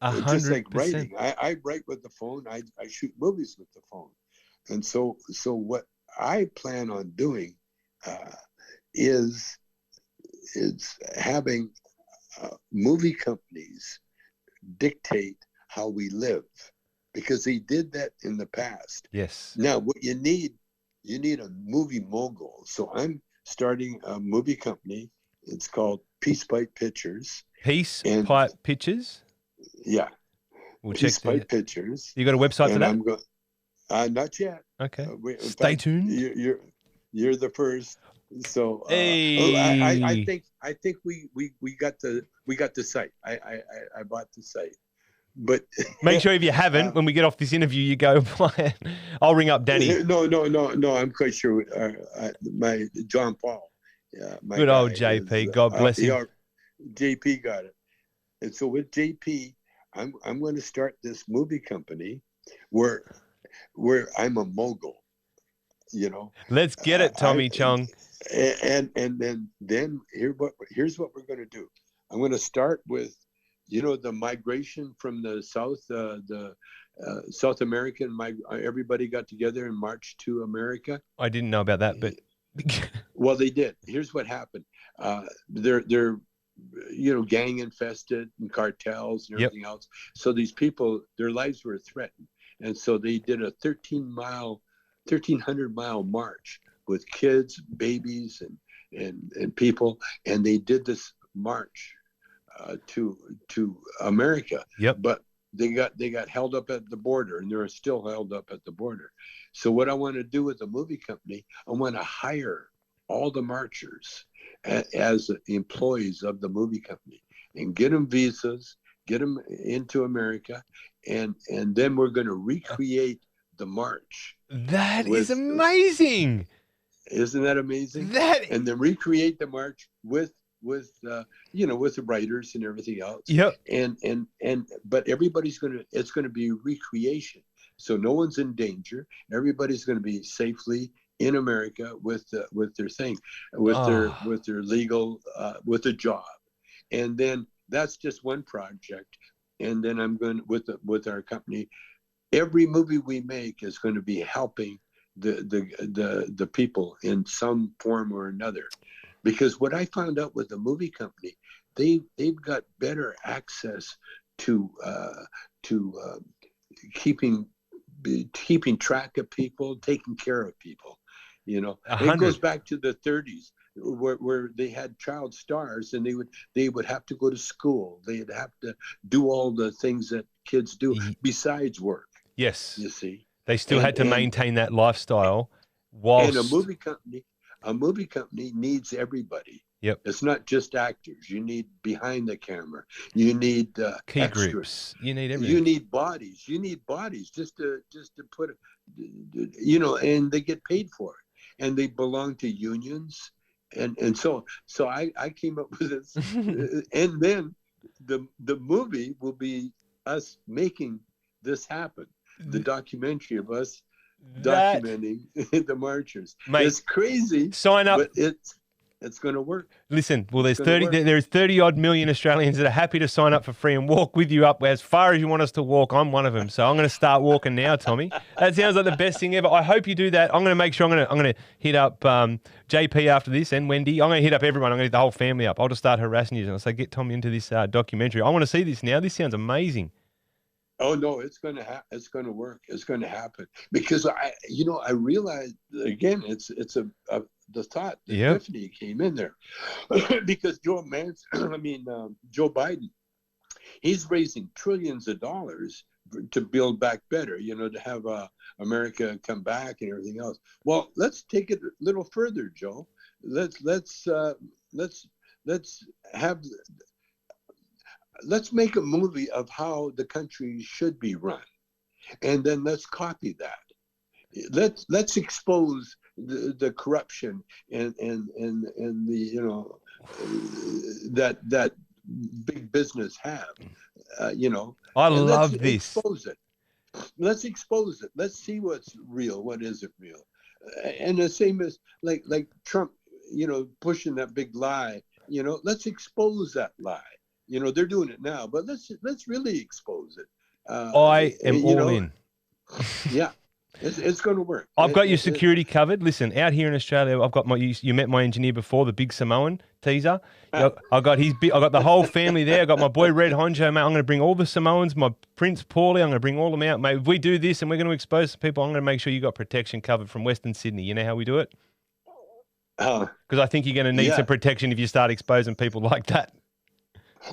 100%. Just like writing, I write with the phone. I shoot movies with the phone, and so what I plan on doing is having movie companies dictate how we live. Because they did that in the past. Yes. Now, what you need a movie mogul. So I'm starting a movie company. It's called Peace Pipe Pictures. Pipe Pictures? Yeah. We'll Peace check Pipe Pictures. You got a website for that? Not yet. Okay. Stay tuned. You're the first. So hey. I think we got the site. I bought the site. But make sure if you haven't, when we get off this interview, you go apply it. I'll ring up Danny. No. I'm quite sure. My John Paul. Yeah. Good old JP. God bless him. JP got it. And so with JP, I'm going to start this movie company where I'm a mogul. You know. Let's get it, Tommy Chong. And then here's what we're going to do. I'm going to start with, the migration from the South, the South American, everybody got together and marched to America. I didn't know about that, but well, they did. Here's what happened. They're gang infested and cartels and everything else. So these people, their lives were threatened, and so they did a 1,300-mile march with kids, babies, and people, and they did this march to America. Yep. But they got held up at the border, and they're still held up at the border. So what I want to do with the movie company, I want to hire all the marchers as employees of the movie company and get them visas, get them into America, and then we're going to recreate the march. That is amazing. Isn't that amazing? And then recreate the march with the writers and everything else. Yep. But it's going to be recreation. So no one's in danger. Everybody's going to be safely in America with their thing, with their legal, with a job. And then that's just one project. And then I'm going with our company, every movie we make is going to be helping the people in some form or another. Because what I found out with the movie company, they've got better access to keeping track of people, taking care of people. It goes back to the 30s. where they had child stars, and they would have to go to school. They'd have to do all the things that kids do besides work. Yes. You see, they still had to maintain that lifestyle. Whilst... And a movie company needs everybody. Yep. It's not just actors. You need behind the camera. You need key extras. groups. You need everything. You need bodies. You need bodies just to put it, you know, and they get paid for it, and they belong to unions, and so I came up with this, and then the movie will be us making this happen. The documentary of us documenting the marchers. Mate, it's crazy. Sign up. But it's going to work. Listen, well, there's 30 odd million Australians that are happy to sign up for free and walk with you up as far as you want us to walk. I'm one of them, so I'm going to start walking now, Tommy. That sounds like the best thing ever. I hope you do that. I'm going to make sure I'm going to hit up JP after this and Wendy. I'm going to hit up everyone. I'm going to hit the whole family up. I'll just start harassing you and I'll say, get Tommy into this documentary. I want to see this now. This sounds amazing. Oh no, it's going to it's going to work. It's going to happen because I realized again, it's the thought, the epiphany came in there because Joe Biden, he's raising trillions of dollars to build back better, you know, to have America come back and everything else. Well, let's take it a little further, Joe. Let's make a movie of how the country should be run, and then let's copy that. Let's expose the corruption and the that big business have. I love this. Expose it. Let's expose it. Let's see what's real. What isn't real? And the same as like Trump, pushing that big lie. Let's expose that lie. They're doing it now, but let's really expose it. I am all in. Yeah, it's going to work. I've got your security covered. Listen, out here in Australia, I've got you met my engineer before, the big Samoan teaser. I got the whole family there. I got my boy Red Honcho, mate. I'm going to bring all the Samoans, my Prince Paulie. I'm going to bring all them out, mate. If we do this and we're going to expose people, I'm going to make sure you got protection covered from Western Sydney. You know how we do it? Because I think you're going to need some protection if you start exposing people like that.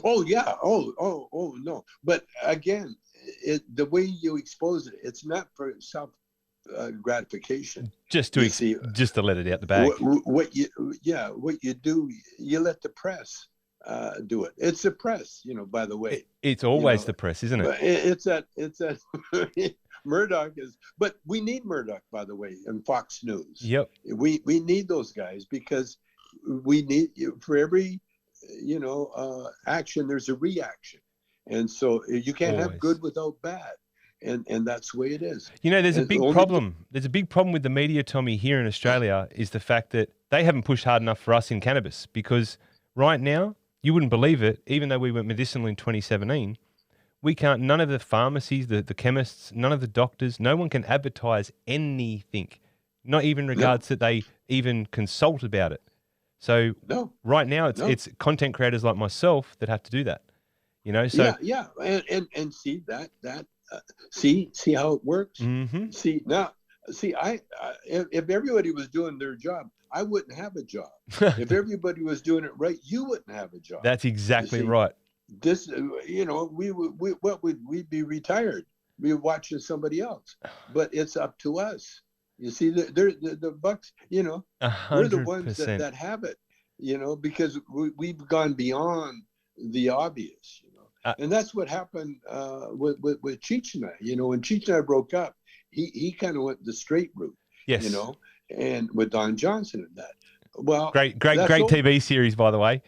Oh yeah. Oh no. But again, the way you expose it, it's not for self gratification. Just to let it out the bag. What you do, you let the press do it. It's the press, by the way. It's always the press, isn't it? It's that Murdoch is, but we need Murdoch, by the way, and Fox News. Yep. We need those guys because we need, for every action, there's a reaction, and so you can't have good without bad, and that's the way it is. There's a big problem. There's a big problem with the media, Tommy, here in Australia, is the fact that they haven't pushed hard enough for us in cannabis, because right now, you wouldn't believe it, even though we went medicinal in 2017, we can't, none of the pharmacies, the chemists, none of the doctors, no one can advertise anything, not even in regards that they even consult about it. So right now it's content creators like myself that have to do that, So and see that see how it works. Mm-hmm. If everybody was doing their job, I wouldn't have a job. If everybody was doing it right, you wouldn't have a job. That's exactly right. This, we'd be retired. We're watching somebody else, but it's up to us. You see, the bucks, we're the ones that have it, because we've gone beyond the obvious, and that's what happened with Cheech and I. When Cheech and I broke up, he kind of went the straight route, yes, and with Don Johnson and that. Well, great TV series, by the way.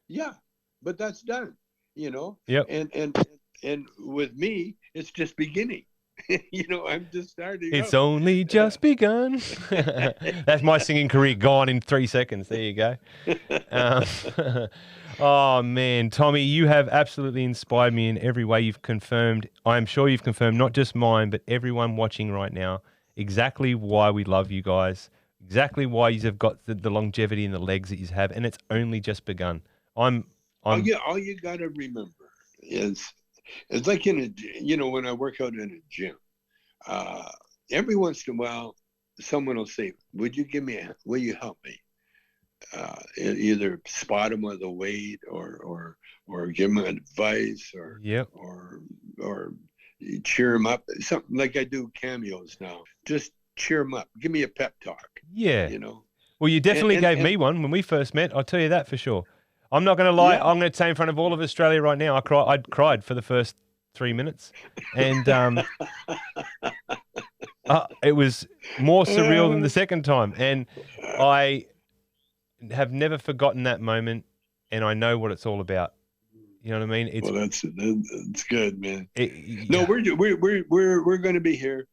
Yeah, but that's done, Yep. And with me, it's just beginning. I'm just starting. It's only just begun. That's my singing career gone in 3 seconds. There you go. Oh man, Tommy, you have absolutely inspired me in every way. You've confirmed, I am sure you've confirmed, not just mine, but everyone watching right now, exactly why we love you guys, exactly why you have got the longevity and the legs that you have, and it's only just begun. All you got to remember is, it's like when I work out in a gym, every once in a while, someone will say, will you help me? either spot them with a weight or give them advice Yep. or cheer them up. Something like I do cameos now. Just cheer them up. Give me a pep talk. Yeah. You know. Well, you definitely gave me one when we first met. I'll tell you that for sure. I'm not going to lie. Yeah. I'm going to say in front of all of Australia right now, I cried for the first 3 minutes, and it was more surreal than the second time. And I have never forgotten that moment, and I know what it's all about. You know what I mean? Well, that's good, man. No, we're going to be here.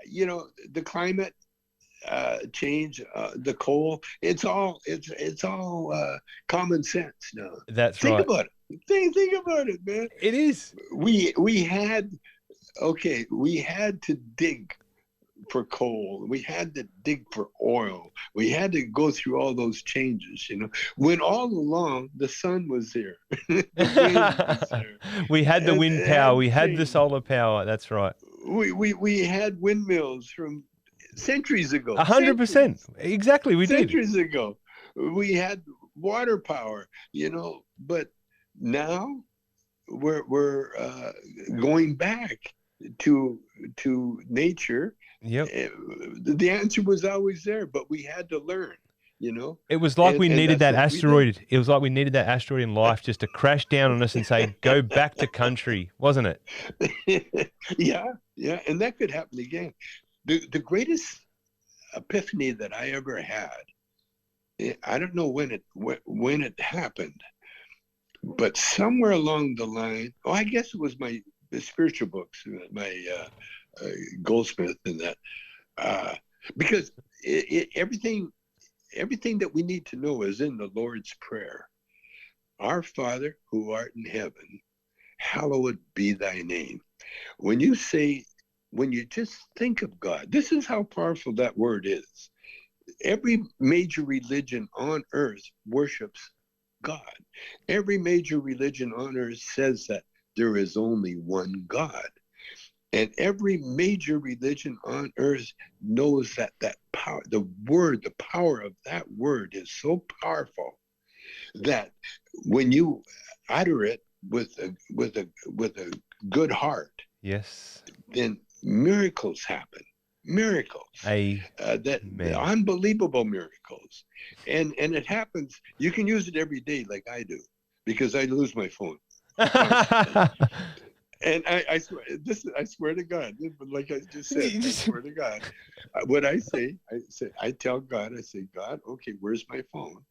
You know, the climate change, the coal. It's all common sense now. That's think right. About it. Think about it, man. It is. We had to dig for coal. We had to dig for oil. We had to go through all those changes, you know, when all along the sun was there. We had the wind power. We had the solar power. That's right. We had windmills from centuries ago. 100%. Exactly. We did. Centuries ago. We had water power, you know, but now we're going back to nature. Yep. The answer was always there, but we had to learn, you know. It was like we needed that asteroid. It was like we needed that asteroid in life just to crash down on us and say, go back to country, wasn't it? Yeah. And that could happen again. The greatest epiphany that I ever had, I don't know when it happened, but somewhere along the line, I guess it was the spiritual books, my Goldsmith and that, because everything that we need to know is in the Lord's Prayer. Our Father who art in heaven, hallowed be thy name. When you just think of God, this is how powerful that word is. Every major religion on earth worships God. Every major religion on earth says that there is only one God. And every major religion on earth knows that power, the power of that word is so powerful that when you utter it with a good heart, yes, then miracles happen. Miracles. Unbelievable miracles. And it happens. You can use it every day like I do, because I lose my phone. And I swear to God, like I just said, I swear to God, what I tell God, I say, God, okay, where's my phone?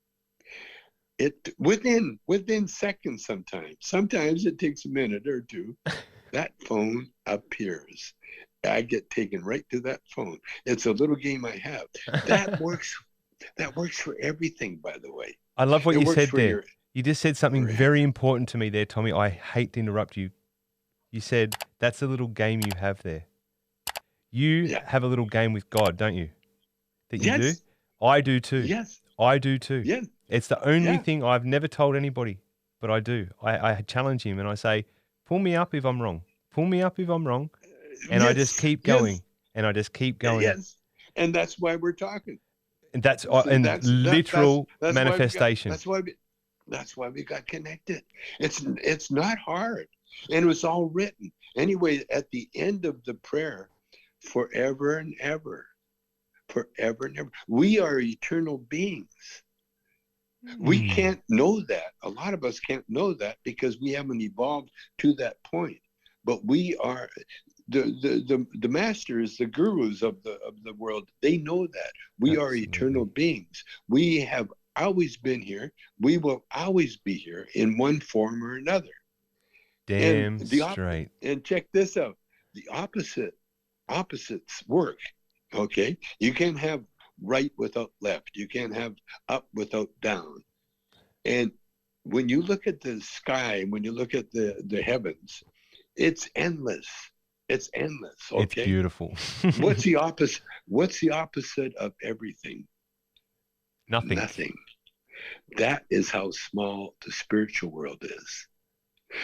It within seconds sometimes it takes a minute or two, that phone appears. I get taken right to that phone. It's a little game I have. That works for everything, by the way. I love what you said there. You just said something very important to me there, Tommy. I hate to interrupt you. You said, that's a little game you have there. You have a little game with God, don't you? That you do? I do too. Yes. I do too. Yes. It's the only thing I've never told anybody, but I do. I challenge him and I say, pull me up if I'm wrong. Pull me up if I'm wrong. And I just keep going. And I just keep going. Yes. And that's why we're talking. And that's literal manifestation. That's why we got connected. It's not hard. And it was all written. Anyway, at the end of the prayer, forever and ever, forever and ever. We are eternal beings. We can't know that. A lot of us can't know that because we haven't evolved to that point. But we are the masters, the gurus of the world. They know that we are eternal beings. We have always been here. We will always be here in one form or another. Damn straight. And check this out. The opposites work. Okay? You can't have right without left. You can't have up without down. And when you look at the sky, when you look at the heavens, it's endless. It's endless. Okay? It's beautiful. What's the opposite of everything? Nothing. Nothing. That is how small the spiritual world is.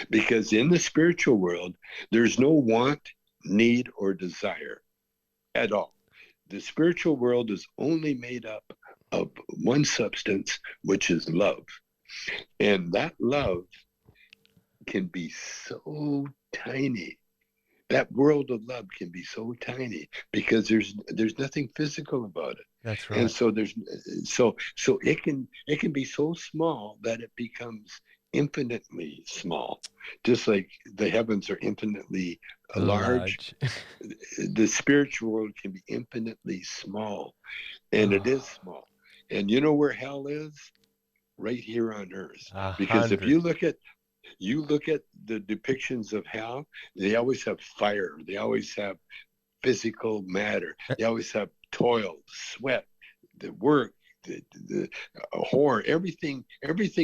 Because in the spiritual world, there's no want, need, or desire at all. The spiritual world is only made up of one substance, which is love. And that love can be so tiny. That world of love can be so tiny because there's nothing physical about it. That's right. And so it can be so small that it becomes infinitely small, just like the heavens are infinitely large. The spiritual world can be infinitely small, and it is small. And you know where hell is? Right here on earth. Because if you look at the depictions of hell, they always have fire, they always have physical matter, they always have toil, sweat, the work, the horror, everything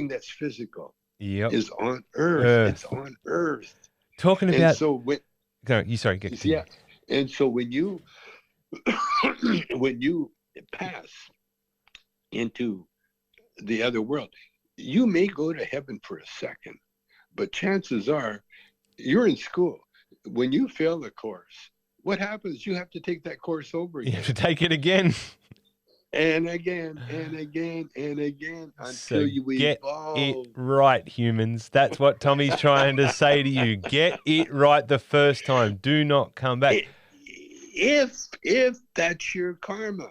that's physical is on earth. It's on earth. Talking about, and so when, yeah, and so when you when you pass into the other world, you may go to heaven for a second, but chances are you're in school. When you fail the course, what happens? You have to take that course over again. You have to take it again. And again, and again, and again, until you evolve. Get it right, humans. That's what Tommy's trying to say to you. Get it right the first time. Do not come back. If that's your karma.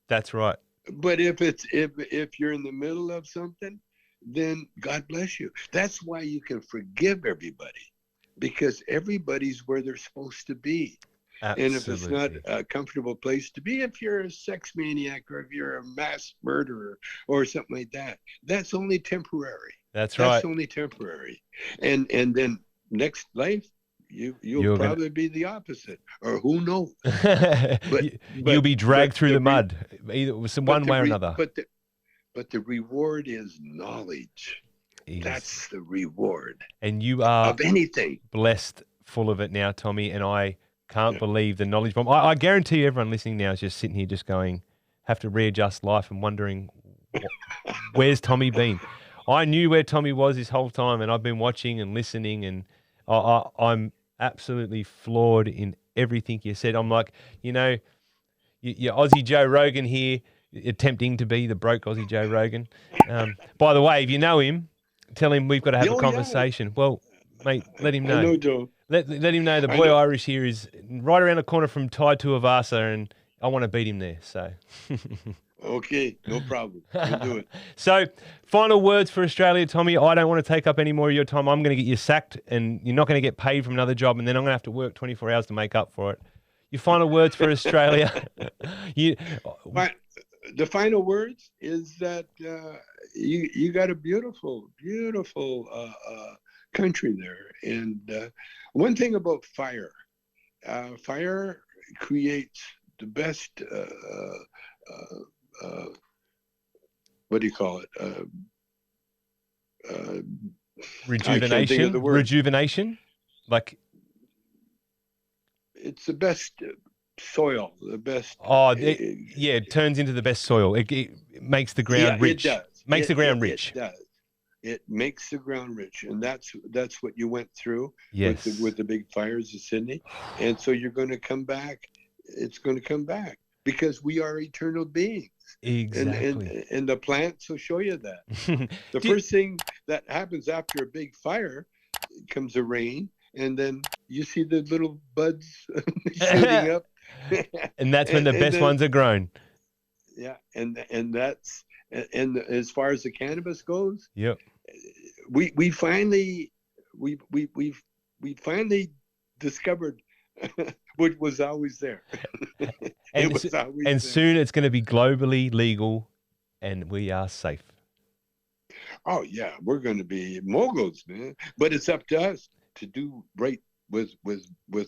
That's right. But if you're in the middle of something, then God bless you. That's why you can forgive everybody, because everybody's where they're supposed to be. Absolutely. And if it's not a comfortable place to be, if you're a sex maniac or if you're a mass murderer or something like that, that's only temporary. That's right. That's only temporary. And then next life, you'll probably be the opposite, or who knows? But you'll be dragged through the mud, either one way or another. But the reward is knowledge. That's the reward. And you are of anything blessed, full of it now, Tommy. And I can't believe the knowledge bomb. I guarantee you, everyone listening now is just sitting here, just going, have to readjust life and wondering, where's Tommy been? I knew where Tommy was this whole time, and I've been watching and listening, and I'm absolutely floored in everything you said. I'm like, you're Aussie Joe Rogan here, attempting to be the broke Aussie Joe Rogan. By the way, if you know him, tell him we've got to have a conversation. Yeah. Well, mate, let him know. I know, Joe. Let him know the boy Irish here is right around the corner from Tai Tuivasa, and I want to beat him there. So. Okay, no problem. We'll do it. So, final words for Australia, Tommy. I don't want to take up any more of your time. I'm going to get you sacked, and you're not going to get paid from another job, and then I'm going to have to work 24 hours to make up for it. Your final words for Australia? The final words is that you got a beautiful, beautiful country there. And one thing about fire creates the best, what do you call it? Rejuvenation? Rejuvenation? Like, it's the best soil, the best. It turns into the best soil. It makes the ground rich. It does. Makes the ground rich. It does. It makes the ground rich, and that's what you went through with the big fires of Sydney. And so you're going to come back. It's going to come back because we are eternal beings. Exactly. And the plants will show you that. The first thing that happens after a big fire comes a rain, and then you see the little buds shooting up. And that's when the best ones are grown. Yeah, and as far as the cannabis goes, yep. We finally discovered what was always there. And soon it's going to be globally legal, and we are safe. Oh yeah, we're going to be moguls, man. But it's up to us to do right with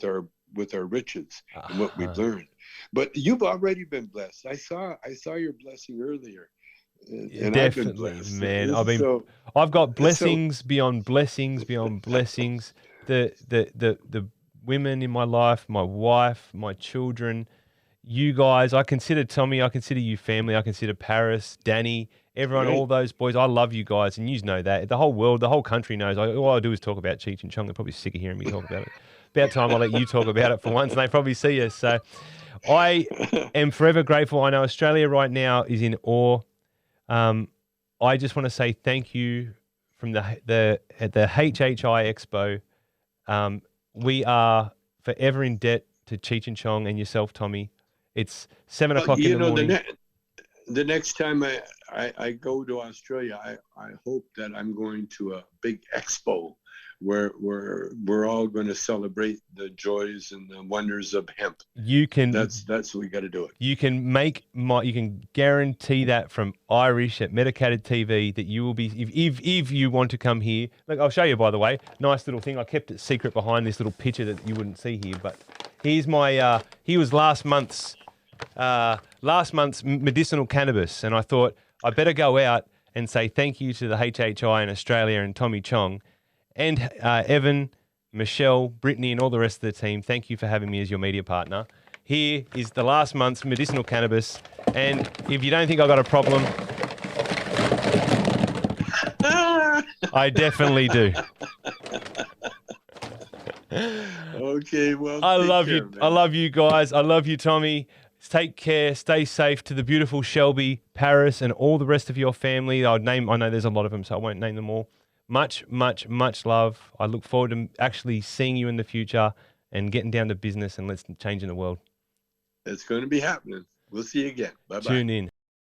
our riches and what we've learned. But you've already been blessed. I saw your blessing earlier. And definitely, man. I've got blessings beyond blessings beyond blessings. The women in my life, my wife, my children, you guys. I consider Tommy. I consider you family. I consider Paris, Danny, everyone, all those boys. I love you guys, and you know that. The whole world, the whole country knows. All I do is talk about Cheech and Chong. They're probably sick of hearing me talk about it. About time I let you talk about it for once, and they probably see us. So I am forever grateful. I know Australia right now is in awe. I just want to say thank you from the HHI Expo. We are forever in debt to Cheech and Chong and yourself, Tommy. It's 7 o'clock in the morning. The next time I go to Australia, I hope that I'm going to a big expo where we're all going to celebrate the joys and the wonders of hemp. That's what we got to do it. You can guarantee that from Irish at Medicated TV that you will be, if you want to come here. Look, I'll show you, by the way. Nice little thing. I kept it secret behind this little picture that you wouldn't see here, but here's my he was last month's medicinal cannabis, and I thought I better go out and say thank you to the HHI in Australia and Tommy Chong and Evan, Michelle, Brittany, and all the rest of the team. Thank you for having me as your media partner. Here is the last month's medicinal cannabis, and if you don't think I got a problem, I definitely do. Okay, well, I love you. Man. I love you guys. I love you, Tommy. Take care. Stay safe. To the beautiful Shelby, Paris, and all the rest of your family. I know there's a lot of them, so I won't name them all. Much, much, much love. I look forward to actually seeing you in the future and getting down to business and let's change in the world. It's going to be happening. We'll see you again. Bye-bye. Tune in.